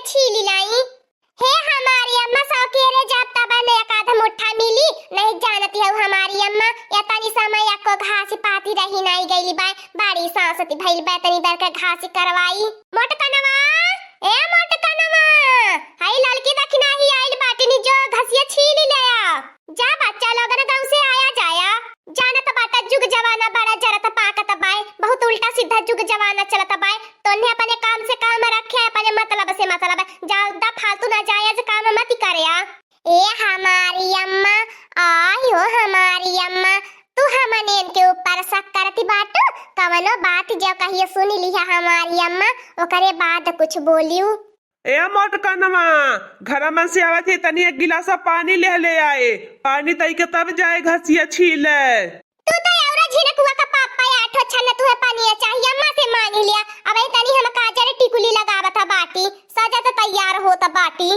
छीली लाई। हे हमारी अम्मा सौकेरे जाता बने एक आधा मुट्ठा मिली नहीं जानती है हमारी अम्मा या तनी समय को घास पाती रही नहीं गईली बाय बाड़ी सांसती भइल बा तनी बार का घास करवाई। मोटकनवा ए मोटकनवा हाय लड़की दखना ही आइल बाटनी जो घसिया छीली ले आ जा बच्चा लोगन गांव से आया जाया जाना तो बाटा जुग जवाना बड़ा जरत पाकत बाय बहुत उल्टा सीधा जुग जवाना चलत बाय तोने अपने काम से काम रखे अपने मतलब से मतलब ज्यादा फालतू ना जाया जे काम मत करे आ। ए हमारी अम्मा आई हो हमारी अम्मा तू हमने के ऊपर शक करती बाटू कवनो बात जो कहिए सुनी लिया हमारी अम्मा ओकरे बाद कुछ बोलियो। ए मोटकनवा घरा में से आवत है तनी एक गिलास पानी ले आए पानी तई के तब जाए घसिया छीले। तू तो औरा झिनकुआ का पापा या आठो छन तू है पानी चाहिए अम्मा से मांग लिया अब तनी हम काजर टिकुली लगावत बाटी सजा तो तैयार होता बाटी।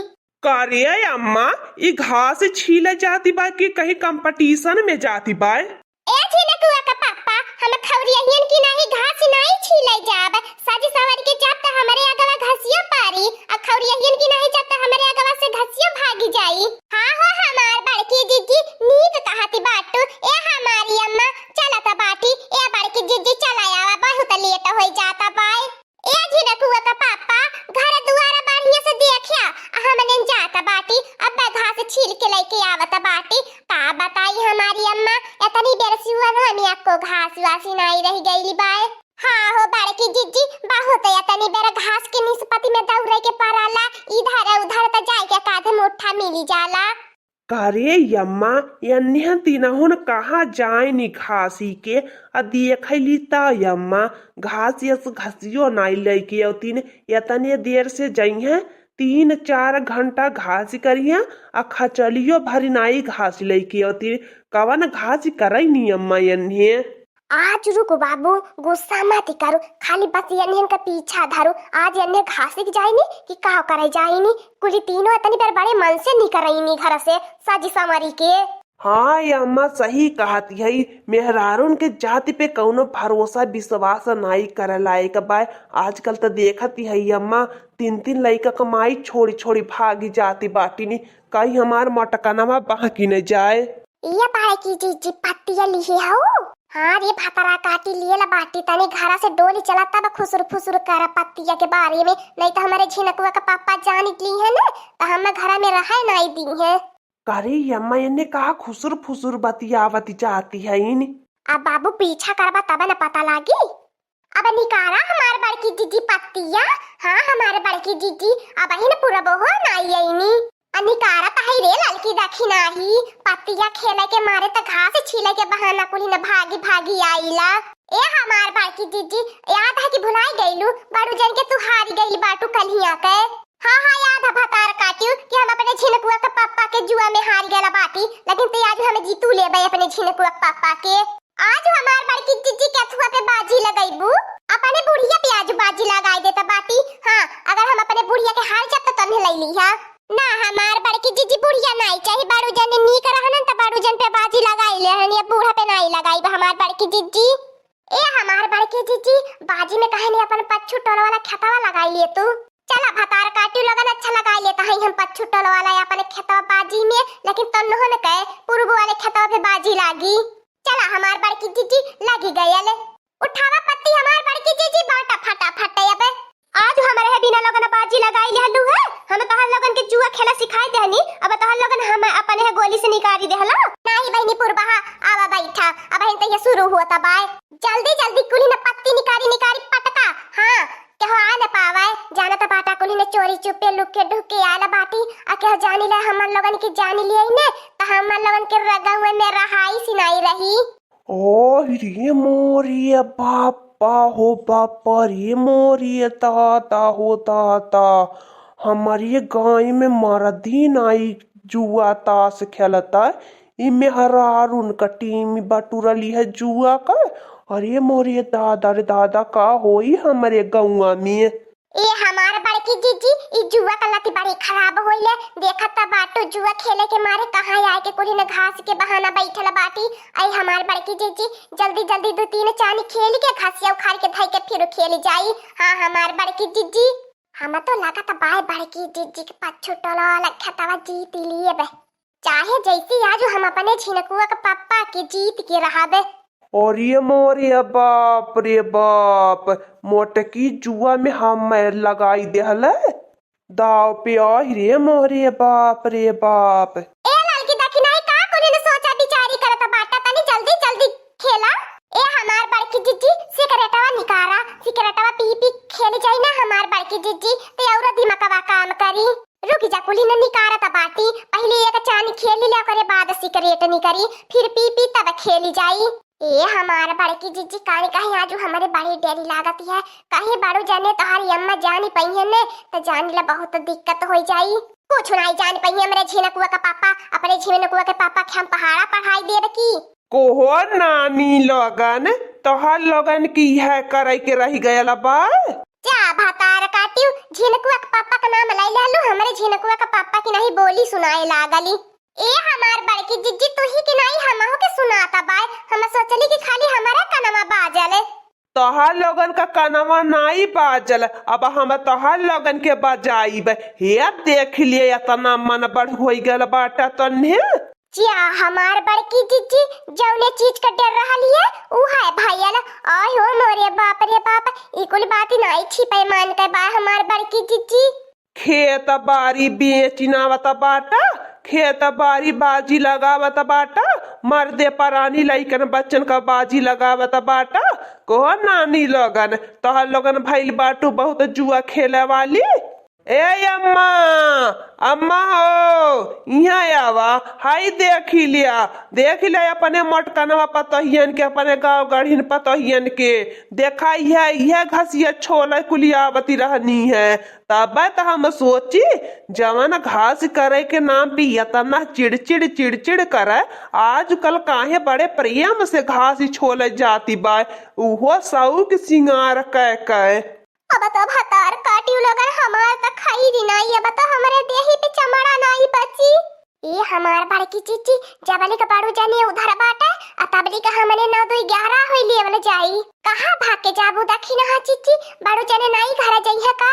करे अम्मा ई घास छीले जाती बा कि कहीं कंपटीशन में जाती बा। ए झिनकुआ का पापा हम खौरियन की नहीं घास नहीं छीले जाब साजी सवारी के जाब त हमरे अगवा घसियो पारी आ खौरियन की नहीं जाब त हमरे अगवा से घसियो भागी जाई। हां हो हमार बड़की जीजी नीक कहती बाटू ए हमारी अम्मा चलत बाटी ए बड़की जीजी चलाया बहुत लेट हो जाता बाय। ए झिनकुआ का पापा घर दुआरा बढ़िया से देखिया हमने जाता बाटी अब घास छील के लेके आवत बाटी का बताई हमारी अम्मा इतनी देर से हुआ ना हमें आपको घास वासी नहीं रह गई बाय। हाँ हो बड़की जीजी बहुत इतनी देर घास के निस्पति में दौड़े के पराला इधर उधर तो जाए के काधे मुट्ठा मिली जाला। करे यम्मा यन्ने तीनहुन कहाँ जाए नी घासी के आ देखली ता यम्मा घास यस घसियो नाई लेके औतीन यतने देर से जइहे 3-4 घंटा घास करिया आ खचलियो भरी नाई घास लेके औतीन कवन घास करई नी अम्मा यन्ने। आज रुको बाबू गुस्सा मत करो खाली बस यन्ने का पीछा धरो आज यन्ने घासी की जाइनी कि का करे जाइनी कुली तीनों इतनी बार बड़े मन से नहीं करईनी घर से साजी समारी के। हाँ ये अम्मा सही कहती है मेहरारून के जाति पे कौनो भरोसा विश्वास नाई करे लायक बा। आजकल तो देखती है अम्मा 3-3 लड़का कमाई छोड़ी छोड़ी भागी जाती बाटी नी कहीं हमार मटकनवा बाकी न जाए। ये पाए की जीजी पत्तिया लिए हो हाँ रे भातरा काटी लिए ला बाटी तनी घरा से डोली चला तब खुसुर फुसुर कर पत्तिया के बारे में नहीं तो हमारे झिनकुआ का पापा जान ली है ना तो हम घर में रहा नहीं दी है। करे अम्मा इन्हें कहा खुसुर फुसुर बतियावती जाती है इन। अब बाबू पीछा करबा तब न पता लागी। अब निकारा हमारे बड़की जीजी पत्तिया हाँ हमारे बड़की जीजी अब ही न पूरा बोहो नहीं आईनी निकारा तही रे लड़की देखी नाही पत्तिया खेले के मारे त घास छीले के बहाना कुली न भागी भागी आईला। ए हमार बड़की जीजी याद है कि भुलाई गईलू बड़ू जन के तू हारी गई बाटू कलिया के। हाँ हाँ याद है भतार काटियो कि हम अपने झिनकुआ के पापा के जुआ में हार गया बाटी लेकिन ते आज हमें जीतू ले गए अपने झिनकुआ के पापा के। आज हमार बड़की जीजी केथुआ पे बाजी लगाईबू अपने बुढ़िया पे आज बाजी लगाई देता बाटी। हाँ अगर हम अपने बुढ़िया के हार जात तो तन्हे ले लिया ना हमार बड़की जीजी बुढ़िया नहीं चाहिए बाड़ू जन नी करहन त बाड़ू जन पे बाजी लगाई ले हन ये बूढ़ा पे नहीं लगाई हमार बड़की जीजी। ए हमार बड़की जीजी बाजी में कहे नहीं अपन पच्छू टोल वाला खेतवा लगाई लिए तू चला भतार काटियो लगन अच्छा लगाई लेता है हम पच्छू टोल वाला अपन खेतवा बाजी में लेकिन तन्नो न कहे पूर्व वाले खेतवा पे बाजी लागी। चला हमार बड़की जीजी लगी गयल उठावा पत्ती हमार बड़की जीजी बाटा फटा फटे अब आज हमारे है बिना लगन बाजी लगाई ले हलू है हम तहन लगन के जुआ खेला सिखाई देहनी अब तहन लगन हम अपने है गोली से निकाली देहला नहीं बहनी पुरबहा आवा बैठा अब hin त ये शुरू होता बाय जल्दी जल्दी कुली न पत्ती निकारी निकारी पटका। हाँ केहो आ न पावे जाना त बाटा कुली ने चोरी चुपे लुक के ढुक के आला बाटी आ केहो जानी ले हमन लगन की जानी लिए ने त हमन लगन के रगवे में रहाई सिनाई रही। ओ रे मोरी बापा हो बापा रे मोरी ताता हो ताता हमारी गाय में मरदी नाई जुआ ताश खेलता इमे हरारून का टीम बटूरली है जुआ का। अरे मोरी दादा रे दादा का होई हमारे गौवा में। ए हमार बड़की जीजी ई जुआ का लती बड़ी खराब होइले देखत त बाटो जुआ खेले के मारे कहां आए के कुली ने घास के बहाना बैठल बाटी आई हमार बड़की जीजी जल्दी जल्दी 2-3 चानी खेल के घासिया उखाड़ के धाई के फिर खेल जाई। हां हमार बड़की जीजी हम तो लगा था बाय बड़की जीजी के पाछू टोला लखतवा जीत लिए बे। चाहे जैसी आज हम अपने झिनकुआ के पापा के जीत के रहाबे। और ये मोरे बाप रे बाप, मोटकी जुआ में हम लगाई देहले दाव पे। आई रे मोरे बाप रे बाप। ए लड़की देखी नहीं का कोने ने सोचा बिचारी करत बाटा तनी जल्दी जल्दी खेला। ए हमार बड़की जीजी सिगरेटवा निकारा, सिगरेटवा पी पी खेल जाई ना हमार बड़की जीजी ते और दिमागवा काम करी। रुक जा कुली ने निकारा त बाटी, पहले एक चानी खेल लिया करे बाद सिगरेट निकरी, फिर पी पी तब खेली जाई। ए हमार बड़की जीजी काहे काहे आज हमारे बड़ी डेरी लागत है। काहे बाड़ू जाने तोहारी अम्मा जानी पई है ने त जान ला बहुत दिक्कत हो जाई। कुछ नहीं जान पई हमरे झिनकुआ का पापा, अपने झिनकुआ के पापा के हम पहाड़ा पढ़ाई दे रखी। कोहो नानी लगन तोहर लगन की है करे के रह गयल बा। जा भातार काटियो, झिनकुआ के पापा का नाम लाई लालू, हमरे झिनकुआ का पापा की नहीं बोली सुनाए लागली। ए हमार बड़की जिज्जी तू ही की नहीं हमहु के सुनाता बाय। हम सोचली कि खाली हमारा कनमा बाजल। तोहर लोगन का कनवा नाई बाजल, अब हम तोहर लोगन के बजाइब। हे देख लिए इतना मन बढ़ हो गल बाटा तन्हे। जिया हमार बड़की जिज्जी जौने चीज का डर रहा लिया ऊ है भाईला। आय हो मोरे बाप रे बाप, ई कुल बात नहीं छिपे मान के बा हमार बड़की जिज्जी। खेत बारी बेचिनावत बाटा, खेत बारी बाजी लगावत बाटा, मर्दे परानी लइकन बच्चन का बाजी लगावत बाटा। कहो नानी लगन तोहर लगन भइल बाटू बहुत जुआ खेले वाली। ए अम्मा, अम्मा हो यहाँ आवा, हाई देख लिया अपने मटकनवा पतहियन के, अपने गाँव गढ़िन पतहियन के देखा यह घसिया छोला कुलियावती रहनी है। तब तो हम सोची जवन घास करे के नाम पे इतना चिड़चिड़ करे, आजकल काहे बड़े प्रेम से घास छोले जाती बा, उहो सऊक सिंगार कह। अब तो भतार काटियो लगन हमार त खाई री नहीं। अब तो हमरे देही पे चमड़ा नहीं बची। ये हमार बड़की चीची जबली का बाड़ू जाने उधर बाटा, आ तबली का हमने 9 2 11 होई लिए वाला जाई। कहां भाग के जाबू दखी ना चीची, बाड़ू जाने नहीं घर जाई है का।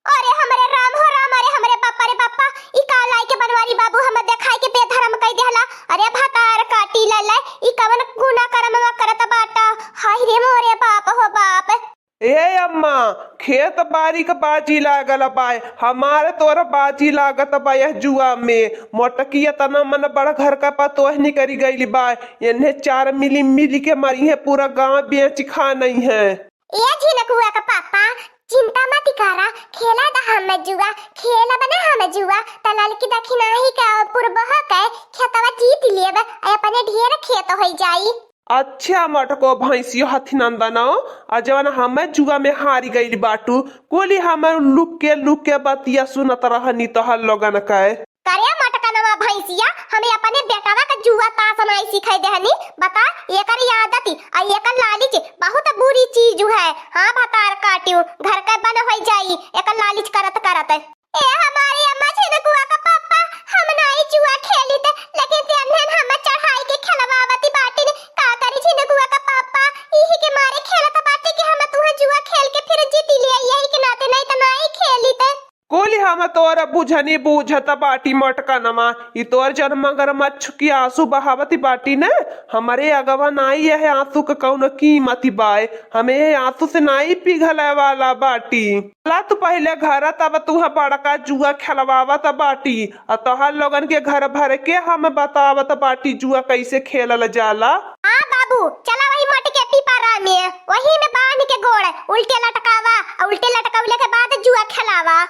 अरे हमरे राम हो राम, अरे हमरे बापा रे बापा, ई का लाई के बनवारी बाबू हम देखाई के बेधर्म कई देहला। अरे भतार काटी ले ई कवन गुना करमवा करत बाटा। हाय रे मोरे बाप हो बाप। ए अम्मा खेत बारी का बाजी लागल बाय, हमारे तोरा बाजी लागत बा यह जुआ में। मोटकी तना मन बड़ा घर का पतोहनी करी गई बाय, इन्हें 4 मिली के मरी है, पूरा गांव बेच खा नहीं है। ए झिनकुआ का पापा चिंता मत करा, खेला दा हम जुआ, खेला बना हम जुआ त ललकी दखी नाही का पूर्वह के खेतवा जीत लेब, अपने ढेर खेत हो जाई। अच्छा मटको भैंसियो हथी नंदनो, अजवन हमें जुआ में हारी गई बाटू, कोली हमें लुक के बतिया सुनत रहनी तोहर लोगन के। करे मटकनवा भैंसिया हमें अपने बेटावा का जुआ ताश नहीं सिखाई देहनी। बता एकर आदत आ एकर लालिच बहुत बुरी चीज है। हां भतार काटियो घर के बन हो जाई एकर लालिच करत। ए हमारी अम्मा झिनकुआ का पापा हम नहीं जुआ खेली थे, लेकिन तेनहन हम चढ़ाई के खिलवावती बाटी ने का करी झिनकुआ का पापा इही के मारे खेलत बाटी कि हम तुहे जुआ खेल के फिर जीत लिया, यही के नाते नहीं त नहीं खेली थे। कोली हम तोरा बुझनी बूझत बाटी मटकनमा, ई तोर जन मगरमच्छ की आंसू बहावती बाटी ने, हमारे अगवा नाई है आंसू का कौनो कीमती बाय, हमें आंसू से नाई पिघले वाला बाटी। ला तू पहले घर तब तू बड़का जुआ खेलवावत बाटी, और तोहर लोगन के घर भर के हम बतावत बाटी जुआ कैसे खेलल जाला। हाँ बाबू चला वही मटके पीपरा में, वही में बांध के गोड़ उल्टे लटकावा, उल्टे लटकावले के बाद जुआ खेलावा।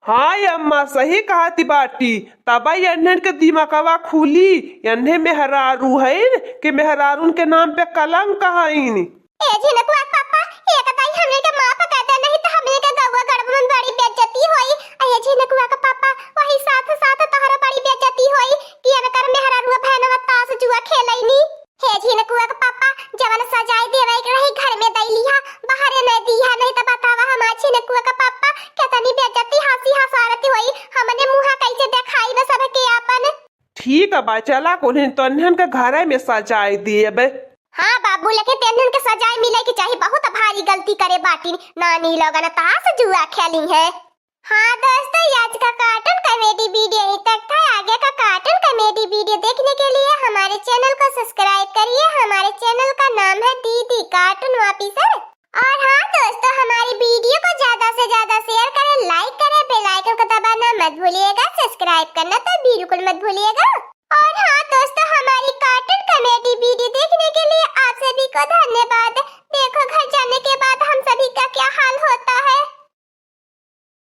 हाँ अम्मा सही कहती बाटी, तब एन्हन के दिमागवा खुली, एन्हे मेहरारू है कि मेहरारून के नाम पे कलंक कहाइन। ए झिनकुआ पापा एक ताई हमने के माफ कर दे, नहीं तो हमने के गौवा गड़ब में बड़ी बेइज्जती होई। ए झिनकुआ का पापा वही साथ तोहरा बड़ी बेइज्जती होई कि अनकर मेहरारू बहनवा ताश जुआ खेलैनी। हे झिनकुआ का पापा जवन सजाई देवे के रही घर में दैलिहा, बाहर न दिहा, नहीं तो बतावा हमार झिनकुआ का पापा केतनी बेइज्जती हंसी हंसारती होई, हमने मुंह कैसे देखाई बे सब के आपन। ठीक है बा चला कोल्हन तन्हन के घरे में सजाई देबे। हाँ बाबू लेकिन तेनहन के सजाई मिले की चाहिए, बहुत भारी गलती करे बाटी नानी लोगन ताश जुआ खेली है। हाँ दोस्तों, आज का कार्टून कॉमेडी वीडियो यहीं तक था। आगे का कार्टून कॉमेडी वीडियो देखने के लिए हमारे चैनल को सब्सक्राइब करिए। हमारे चैनल का नाम है दीदी कार्टून ऑफिसर। और हाँ दोस्तों, हमारी वीडियो को